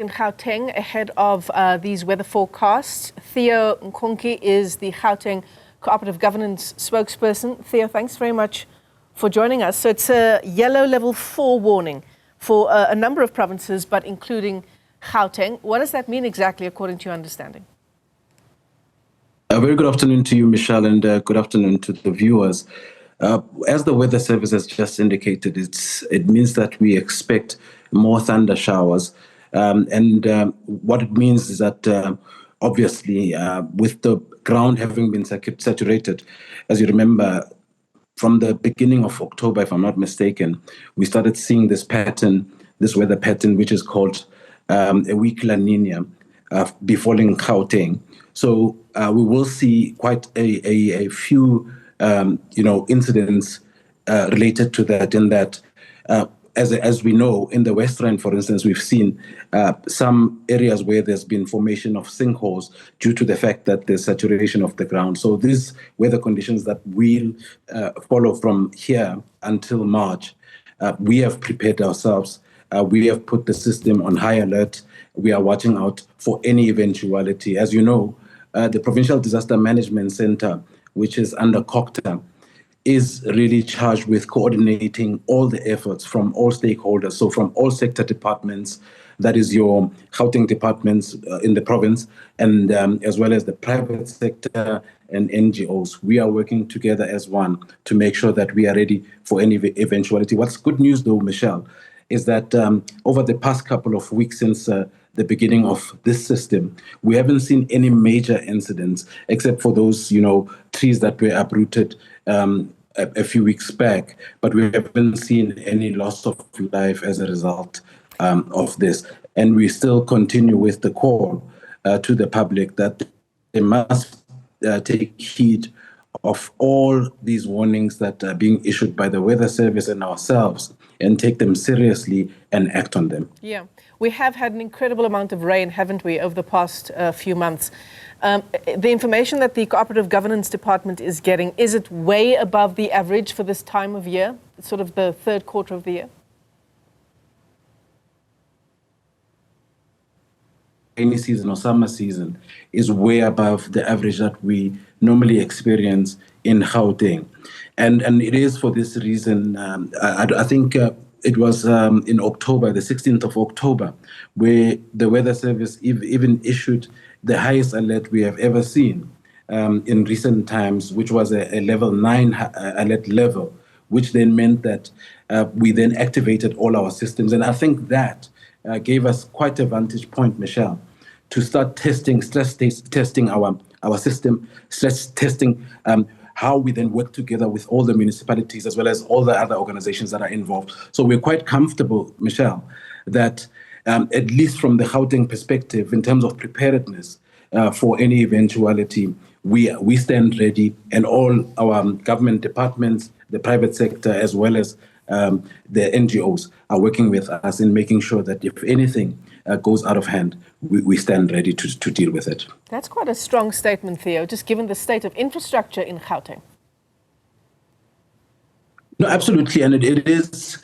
in Gauteng ahead of these weather forecasts. Theo Nkonki is the Gauteng Cooperative Governance spokesperson. Theo, thanks very much for joining us. So it's a yellow level 4 warning for a number of provinces, but including Gauteng. What does that mean exactly, according to your understanding? A very good afternoon to you, Michelle, and good afternoon to the viewers. As the Weather Service has just indicated, it means that we expect more thunder showers. What it means is that obviously with the ground having been saturated, as you remember, from the beginning of October, if I'm not mistaken, we started seeing this pattern, this weather pattern, which is called a weak La Nina, befalling Gauteng. So we will see quite a few, incidents related to that. In that, as we know, in the West Rand, for instance, we've seen some areas where there's been formation of sinkholes due to the fact that there's saturation of the ground. So these weather conditions that will follow from here until March, we have prepared ourselves. We have put the system on high alert. We are watching out for any eventuality. As you know, the Provincial Disaster Management Center, which is under Cogta, is really charged with coordinating all the efforts from all stakeholders, so from all sector departments, that is your Gauteng departments in the province, and as well as the private sector and NGOs. We are working together as one to make sure that we are ready for any eventuality. What's good news, though, Michelle, is that over the past couple of weeks since the beginning of this system, we haven't seen any major incidents, except for those, trees that were uprooted a few weeks back. But we haven't seen any loss of life as a result of this. And we still continue with the call to the public that they must take heed of all these warnings that are being issued by the Weather Service and ourselves, and take them seriously and act on them. Yeah, we have had an incredible amount of rain, haven't we, over the past few months. The information that the Cooperative Governance Department is getting, is it way above the average for this time of year, sort of the third quarter of the year? Rainy season or summer season is way above the average that we normally experience in Gauteng. And it is for this reason, I think it was in October, the 16th of October, where the Weather Service even issued the highest alert we have ever seen in recent times, which was a level 9 alert level, which then meant that we then activated all our systems. And I think that gave us quite a vantage point, Michelle, to start stress testing our system, stress testing how we then work together with all the municipalities as well as all the other organizations that are involved. So we're quite comfortable, Michelle, that at least from the Gauteng perspective, in terms of preparedness for any eventuality, we stand ready, and all our government departments, the private sector, as well as the NGOs are working with us in making sure that if anything goes out of hand, we stand ready to deal with it. That's quite a strong statement, Theo, just given the state of infrastructure in Gauteng. No, absolutely. And it is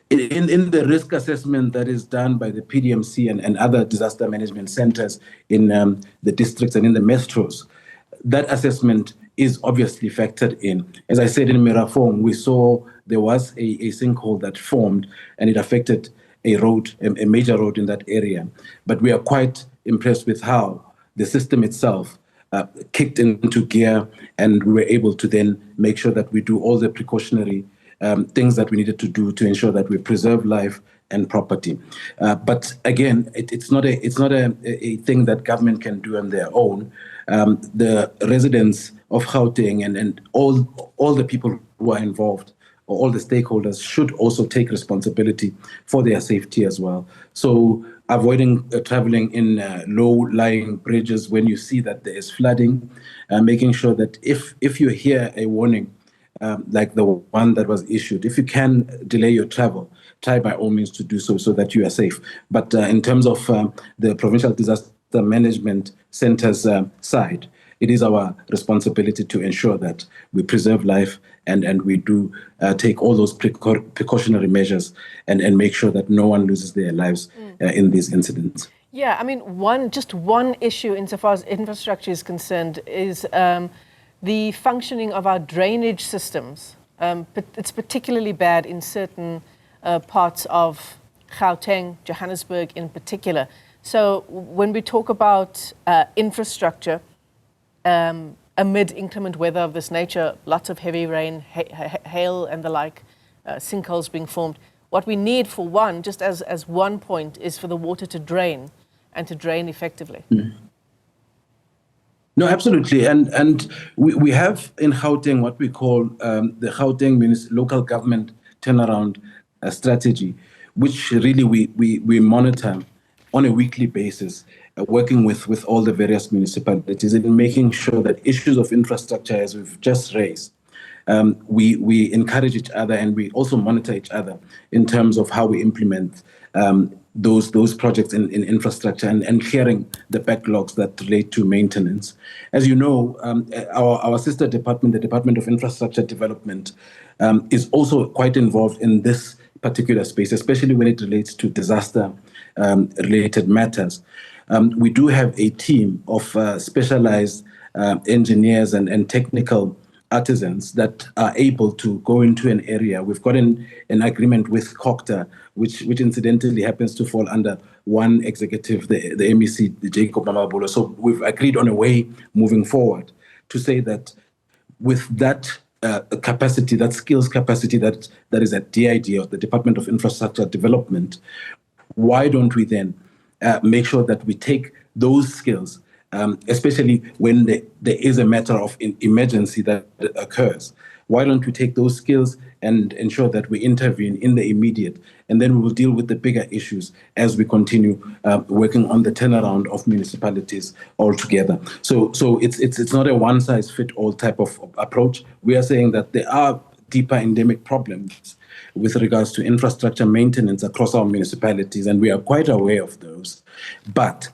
in the risk assessment that is done by the PDMC and other disaster management centers in the districts and in the metros. That assessment is obviously factored in. As I said in Mirafong, we saw there was a sinkhole that formed, and it affected a road, a major road in that area. But we are quite impressed with how the system itself kicked into gear, and we were able to then make sure that we do all the precautionary things that we needed to do to ensure that we preserve life and property. But again, it's not a thing that government can do on their own. The residents of Gauteng and all the people who are involved, or all the stakeholders, should also take responsibility for their safety as well. So avoiding traveling in low-lying bridges when you see that there is flooding, making sure that if you hear a warning like the one that was issued, if you can delay your travel, try by all means to do so that you are safe. But in terms of the Provincial Disaster Management Center's side, it is our responsibility to ensure that we preserve life and we do take all those precautionary measures and make sure that no one loses their lives in these incidents. Yeah, I mean, just one issue insofar as infrastructure is concerned is the functioning of our drainage systems. But it's particularly bad in certain parts of Gauteng, Johannesburg in particular. So when we talk about infrastructure, amid inclement weather of this nature, lots of heavy rain, hail and the like, sinkholes being formed, what we need for one, just as one point, is for the water to drain and to drain effectively. No, absolutely. And we have in Gauteng what we call the Gauteng local government turnaround strategy, which really we monitor on a weekly basis, working with all the various municipalities and making sure that issues of infrastructure, as we've just raised, we encourage each other and we also monitor each other in terms of how we implement those projects in infrastructure and clearing the backlogs that relate to maintenance. As you know, our sister department, the Department of Infrastructure Development, is also quite involved in this particular space, especially when it relates to disaster related matters. We do have a team of specialized engineers and technical artisans that are able to go into an area. We've got an agreement with Cogta, which incidentally happens to fall under one executive, the MEC, Jacob Mamabolo. So we've agreed on a way moving forward to say that with that capacity, that skills capacity that is at DID, or the Department of Infrastructure Development, why don't we then make sure that we take those skills, especially when there is a matter of emergency that occurs. Why don't we take those skills and ensure that we intervene in the immediate, and then we will deal with the bigger issues as we continue working on the turnaround of municipalities altogether. So it's not a one-size-fits-all type of approach. We are saying that there are deeper endemic problems with regards to infrastructure maintenance across our municipalities, and we are quite aware of those. But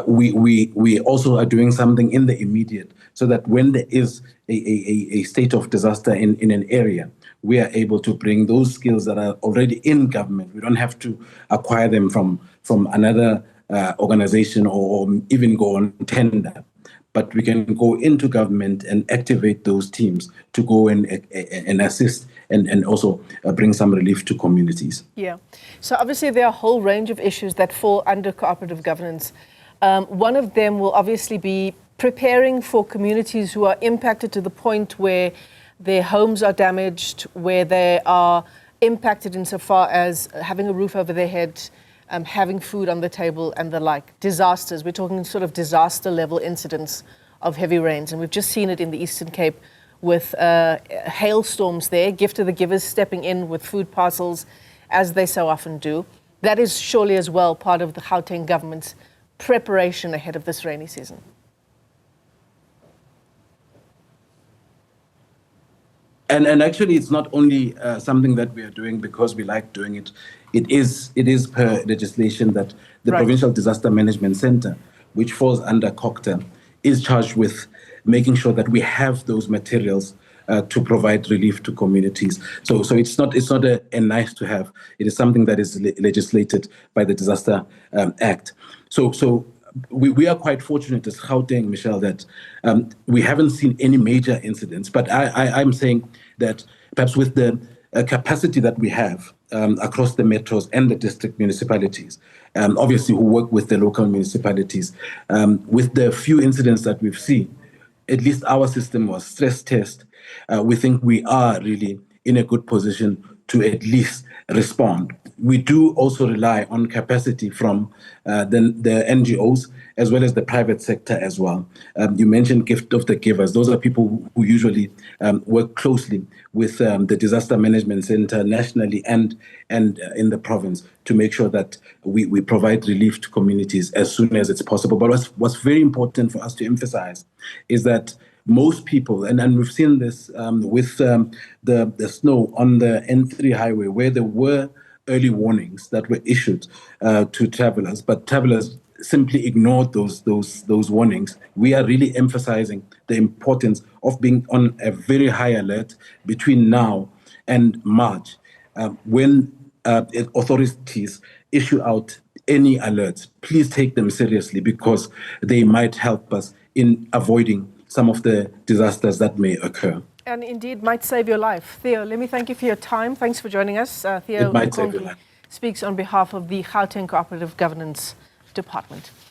we also are doing something in the immediate, so that when there is a state of disaster in an area, we are able to bring those skills that are already in government. We don't have to acquire them from another organization or even go on tender. But we can go into government and activate those teams to go and assist and also bring some relief to communities. Yeah. So obviously there are a whole range of issues that fall under cooperative governance. One of them will obviously be preparing for communities who are impacted to the point where their homes are damaged, where they are impacted insofar as having a roof over their head, having food on the table and the like. Disasters, we're talking sort of disaster level incidents of heavy rains. And we've just seen it in the Eastern Cape with hailstorms there, gift of the givers stepping in with food parcels, as they so often do. That is surely as well part of the Gauteng government's preparation ahead of this rainy season. And actually, it's not only something that we are doing because we like doing it. It is per legislation that the Provincial Disaster Management Center, which falls under Cogta, is charged with making sure that we have those materials to provide relief to communities. So it's not a nice to have. It is something that is legislated by the Disaster Act. So we are quite fortunate as Gauteng, Michelle, that we haven't seen any major incidents. But I'm saying that perhaps with the capacity that we have across the metros and the district municipalities, obviously who work with the local municipalities, with the few incidents that we've seen, at least our system was stress test. We think we are really in a good position to at least respond. We do also rely on capacity from the NGOs as well as the private sector as well. You mentioned gift of the givers. Those are people who usually work closely with the Disaster Management Center nationally and in the province to make sure that we provide relief to communities as soon as it's possible. But what's very important for us to emphasize is that most people, and we've seen this with the snow on the N3 highway, where there were early warnings that were issued to travelers, but travelers simply ignored those warnings. We are really emphasizing the importance of being on a very high alert between now and March, when authorities issue out any alerts, please take them seriously because they might help us in avoiding some of the disasters that may occur. And indeed might save your life. Theo, let me thank you for your time. Thanks for joining us. Theo It might save your Nkonki life. speaks on behalf of the Gauteng Cooperative Governance Department.